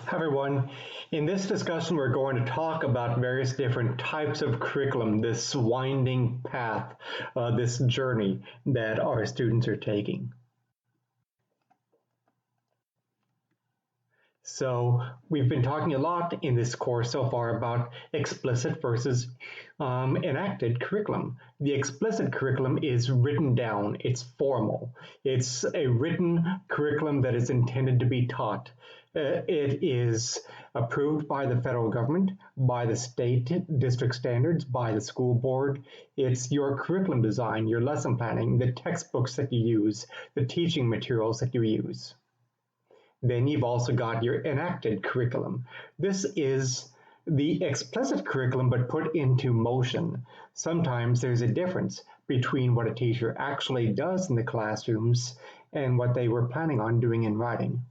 Hi everyone. In this discussion, we're going to talk about various different types of curriculum, this winding path, this journey that our students are taking. So we've been talking a lot in this course so far about explicit versus enacted curriculum. The explicit curriculum is written down, it's formal. It's a written curriculum that is intended to be taught. It is approved by the federal government, by the state district standards, by the school board. It's your curriculum design, your lesson planning, the textbooks that you use, the teaching materials that you use. Then you've also got your enacted curriculum. This is the explicit curriculum, but put into motion. Sometimes there's a difference between what a teacher actually does in the classrooms and what they were planning on doing in writing.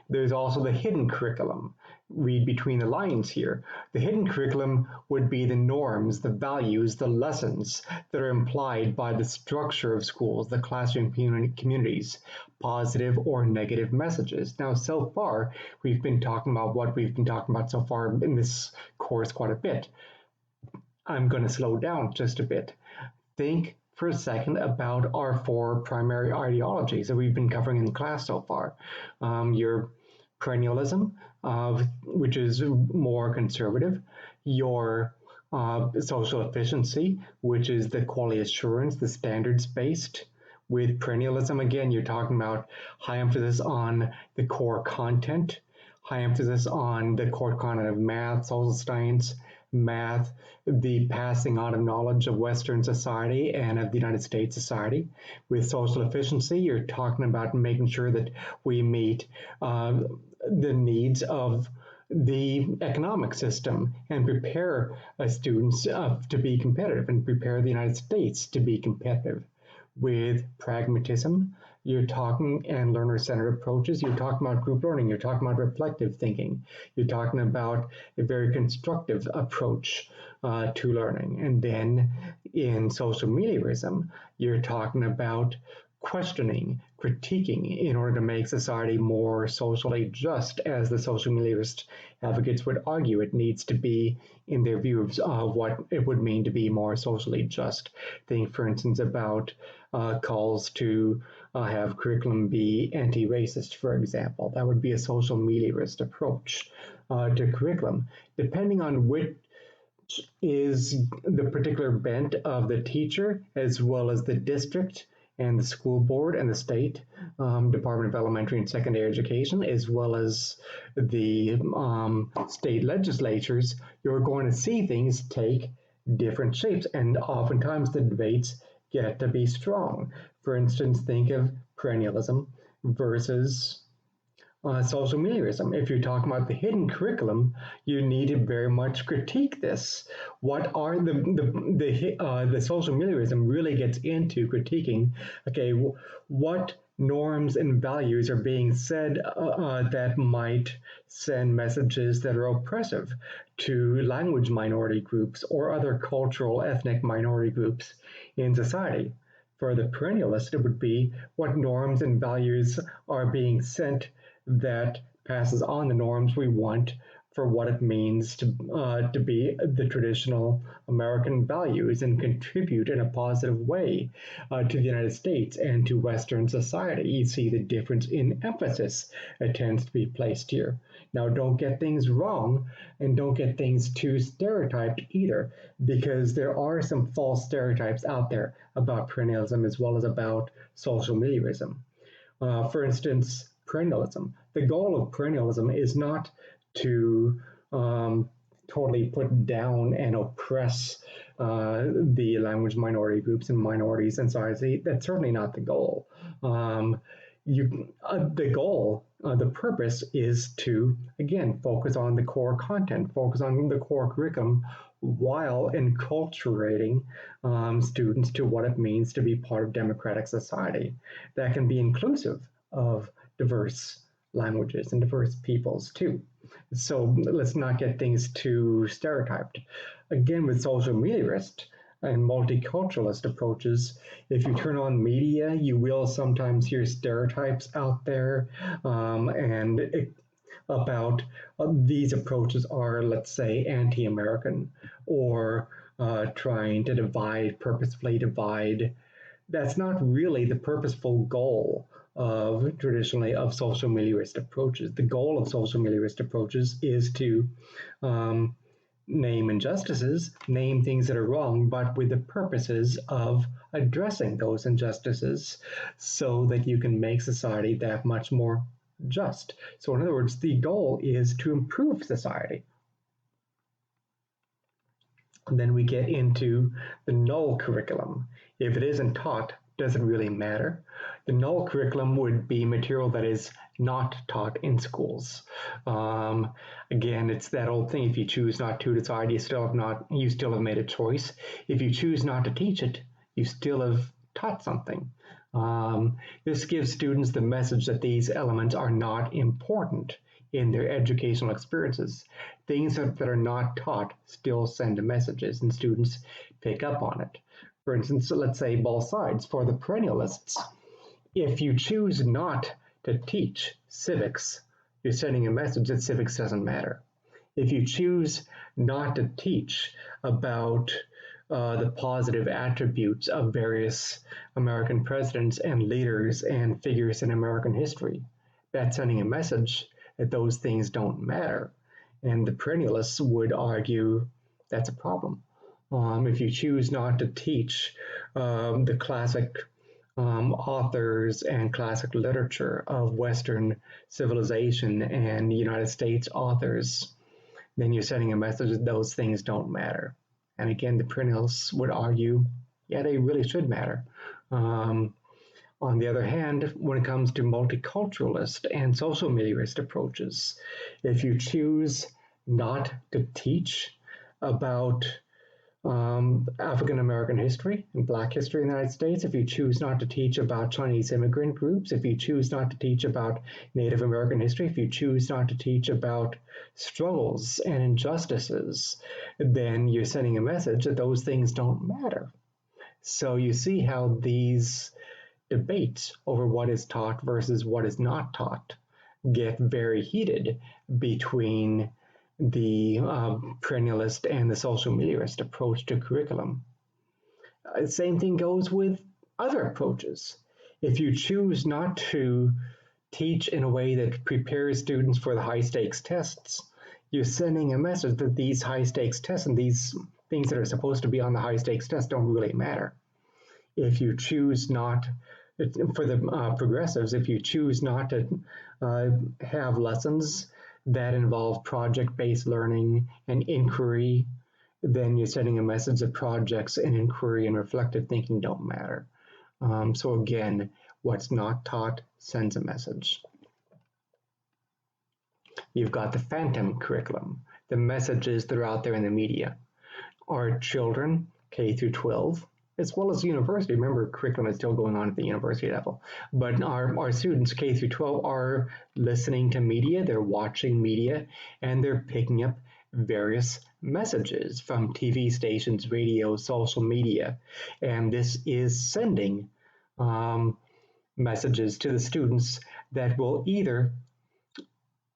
There's also the hidden curriculum. Read between the lines here. The hidden curriculum would be the norms, the values, the lessons that are implied by the structure of schools, the classroom communities, positive or negative messages. Now, so far, we've been talking about what we've been talking about so far in this course quite a bit. I'm going to slow down just a bit. Think for a second about our four primary ideologies that we've been covering in class so far. Your perennialism, which is more conservative, your social efficiency, which is the quality assurance, the standards-based. With perennialism, again, you're talking about high emphasis on the core content, high emphasis on the core content of math, social science, math, the passing on of knowledge of Western society and of the United States society. With social efficiency, you're talking about making sure that we meet the needs of the economic system and prepare students to be competitive and prepare the United States to be competitive. With pragmatism, you're talking and learner-centered approaches, you're talking about group learning, you're talking about reflective thinking, you're talking about a very constructive approach to learning. And then in social meliorism, you're talking about questioning, critiquing in order to make society more socially just, as the social meliorist advocates would argue it needs to be in their views of what it would mean to be more socially just. Think, for instance, about calls to have curriculum be anti-racist, for example. That would be a social meliorist approach to curriculum. Depending on which is the particular bent of the teacher, as well as the district and the school board and the state Department of Elementary and Secondary Education, as well as the state legislatures, you're going to see things take different shapes, and oftentimes the debates get to be strong. For instance, think of perennialism versus social meliorism. If you're talking about the hidden curriculum, you need to very much critique this. What are the social meliorism really gets into critiquing, okay, what norms and values are being said that might send messages that are oppressive to language minority groups or other cultural ethnic minority groups in society. For the perennialist, it would be what norms and values are being sent that passes on the norms we want for what it means to be the traditional American values and contribute in a positive way to the United States and to Western society. You see the difference in emphasis that tends to be placed here. Now, don't get things wrong and don't get things too stereotyped either, because there are some false stereotypes out there about perennialism as well as about social meliorism. For instance, perennialism. The goal of perennialism is not to totally put down and oppress the language minority groups and minorities in society. That's certainly not the goal. The goal, the purpose is to, again, focus on the core content, focus on the core curriculum, while enculturating students to what it means to be part of democratic society that can be inclusive of diverse languages and diverse peoples too. So let's not get things too stereotyped. Again, with social meliorist and multiculturalist approaches, if you turn on media, you will sometimes hear stereotypes out there, about these approaches are, let's say, anti-American or trying to purposefully divide. That's not really the purposeful goal of traditionally of social meliorist approaches. The goal of social meliorist approaches is to um, name injustices, name things that are wrong, but with the purposes of addressing those injustices so that you can make society that much more just. So, in other words, the goal is to improve society. And then we get into the null curriculum. If it isn't taught, does it really matter? The null curriculum would be material that is not taught in schools. Again, it's that old thing: if you choose not to decide, you still have made a choice. If you choose not to teach it, you still have taught something. This gives students the message that these elements are not important in their educational experiences. Things that are not taught still send messages, and students pick up on it. For instance, let's say both sides. For the perennialists, if you choose not to teach civics, you're sending a message that civics doesn't matter. If you choose not to teach about the positive attributes of various American presidents and leaders and figures in American history, that's sending a message that those things don't matter. And the perennialists would argue that's a problem. If you choose not to teach the classic authors and classic literature of Western civilization and United States authors, then you're sending a message that those things don't matter. And again, the perennials would argue, yeah, they really should matter. On the other hand, when it comes to multiculturalist and social meliorist approaches, if you choose not to teach about African American history and Black history in the United States, if you choose not to teach about Chinese immigrant groups, if you choose not to teach about Native American history, if you choose not to teach about struggles and injustices, then you're sending a message that those things don't matter. So you see how these debates over what is taught versus what is not taught get very heated between the perennialist and the social meliorist approach to curriculum. Same thing goes with other approaches. If you choose not to teach in a way that prepares students for the high stakes tests, you're sending a message that these high stakes tests and these things that are supposed to be on the high stakes test don't really matter. If you choose not, for the progressives, if you choose not to have lessons that involve project-based learning and inquiry, then you're sending a message that projects and inquiry and reflective thinking don't matter. So again, what's not taught sends a message. You've got the phantom curriculum, the messages that are out there in the media. Our children, K through 12, as well as university. Remember, curriculum is still going on at the university level. But our students, K through 12, are listening to media, they're watching media, and they're picking up various messages from TV stations, radio, social media. And this is sending messages to the students that will either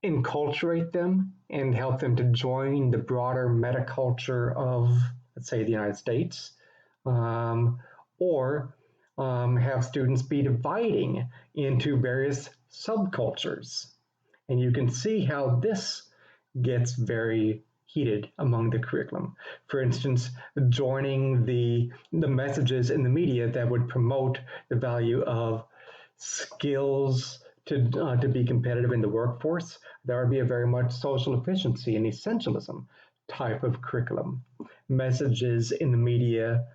enculturate them and help them to join the broader metaculture of, let's say, the United States, or have students be dividing into various subcultures. And you can see how this gets very heated among the curriculum. For instance, joining the messages in the media that would promote the value of skills to be competitive in the workforce, that would be a very much social efficiency and essentialism type of curriculum. Messages in the media,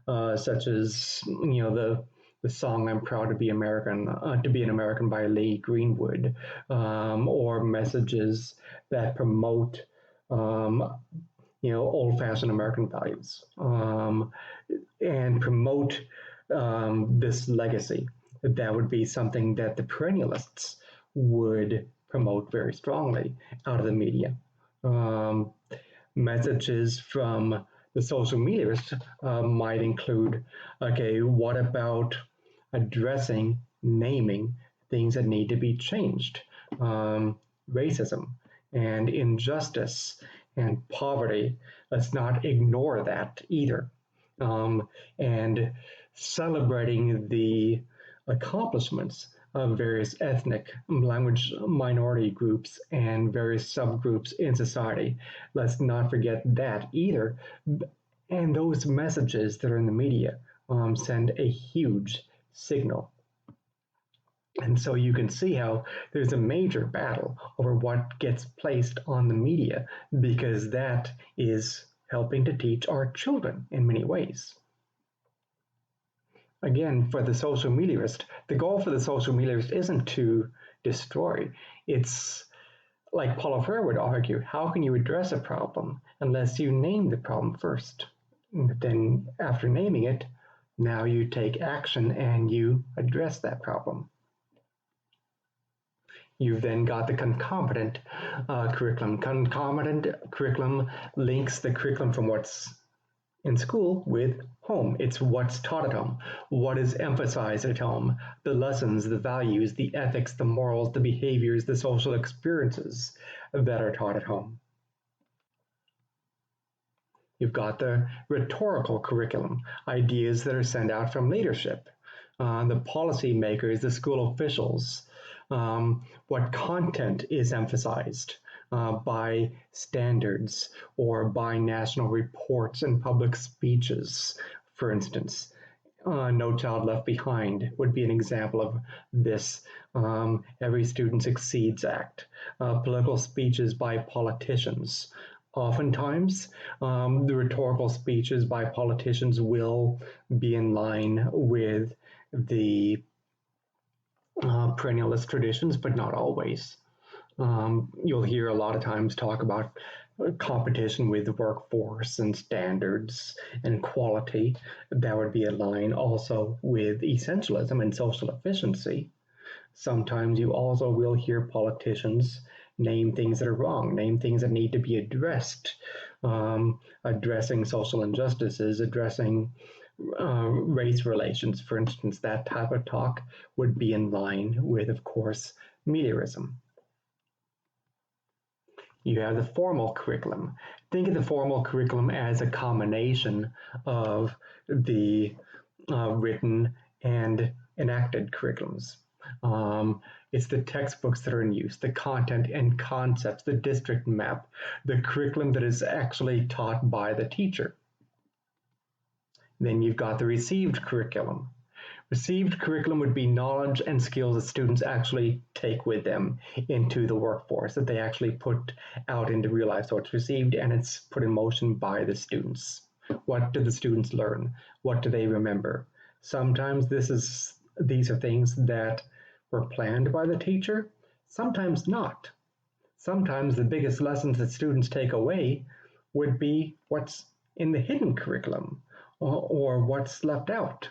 such as the song "I'm Proud to Be American," to be an American by Lee Greenwood, or messages that promote old-fashioned American values and promote this legacy. That would be something that the perennialists would promote very strongly out of the media. Messages from the social meliorists might include, okay, what about addressing, naming things that need to be changed? racism and injustice and poverty. Let's not ignore that either. And celebrating the accomplishments of various ethnic language minority groups and various subgroups in society. Let's not forget that either. And those messages that are in the media send a huge signal. And so you can see how there's a major battle over what gets placed on the media because that is helping to teach our children in many ways. Again, for the social medialist, the goal for the social medialist isn't to destroy. It's like Paulo Freire would argue, how can you address a problem unless you name the problem first? But then after naming it, now you take action and you address that problem. You've then got the concomitant curriculum. Concomitant curriculum links the curriculum from what's in school with home. It's what's taught at home, what is emphasized at home, the lessons, the values, the ethics, the morals, the behaviors, the social experiences that are taught at home. You've got the rhetorical curriculum, ideas that are sent out from leadership, the policy makers, the school officials, what content is emphasized by standards or by national reports and public speeches, for instance. No Child Left Behind would be an example of this. Every Student Succeeds Act, political speeches by politicians. Oftentimes, the rhetorical speeches by politicians will be in line with the perennialist traditions, but not always. You'll hear a lot of times talk about competition with the workforce and standards and quality. That would be a line also with essentialism and social efficiency. Sometimes you also will hear politicians name things that are wrong, name things that need to be addressed, addressing social injustices, addressing race relations, for instance. That type of talk would be in line with, of course, mediarism. You have the formal curriculum. Think of the formal curriculum as a combination of the written and enacted curriculums. It's the textbooks that are in use, the content and concepts, the district map, the curriculum that is actually taught by the teacher. Then you've got the received curriculum. Received curriculum would be knowledge and skills that students actually take with them into the workforce, that they actually put out into real life. So it's received and it's put in motion by the students. What do the students learn? What do they remember? Sometimes these are things that were planned by the teacher, sometimes not. Sometimes the biggest lessons that students take away would be what's in the hidden curriculum or what's left out.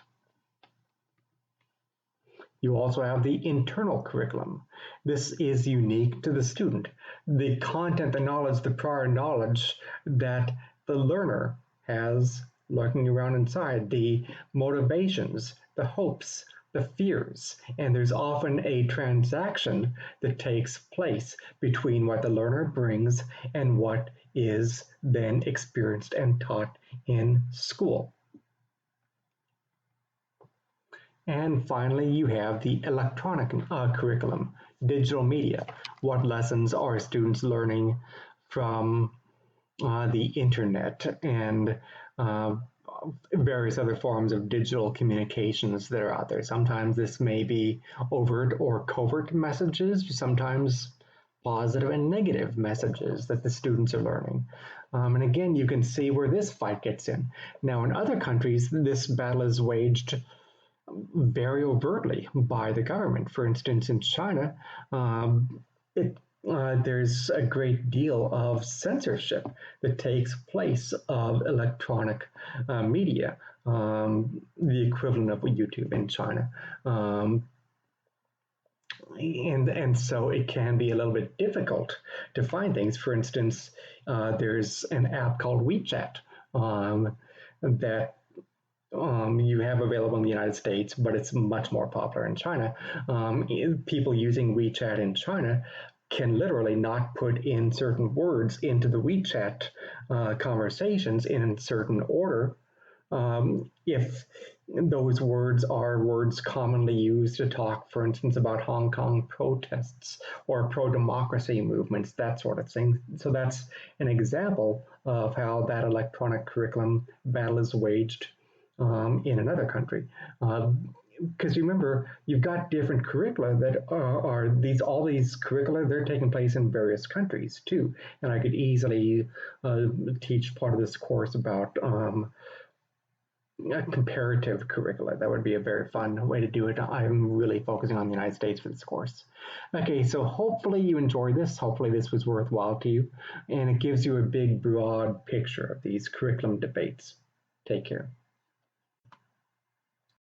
You also have the internal curriculum. This is unique to the student. The content, the knowledge, the prior knowledge that the learner has lurking around inside, the motivations, the hopes, the fears, and there's often a transaction that takes place between what the learner brings and what is then experienced and taught in school. And finally, you have the electronic curriculum, digital media. What lessons are students learning from the internet and various other forms of digital communications that are out there? Sometimes this may be overt or covert messages, sometimes positive and negative messages that the students are learning. And again, you can see where this fight gets in. Now, in other countries, this battle is waged very overtly by the government. For instance, in China, there's a great deal of censorship that takes place of electronic media, the equivalent of YouTube in China. And so it can be a little bit difficult to find things. For instance, there's an app called WeChat that you have available in the United States, but it's much more popular in China. People using WeChat in China can literally not put in certain words into the WeChat conversations in a certain order if those words are words commonly used to talk, for instance, about Hong Kong protests or pro-democracy movements, that sort of thing. So that's an example of how that electronic curriculum battle is waged in another country. Because remember, you've got different curricula that are these all these curricula, they're taking place in various countries too. And I could easily teach part of this course about a comparative curricula. That would be a very fun way to do it. I'm really focusing on the United States for this course. Okay, so hopefully you enjoyed this. Hopefully this was worthwhile to you, and it gives you a big, broad picture of these curriculum debates. Take care.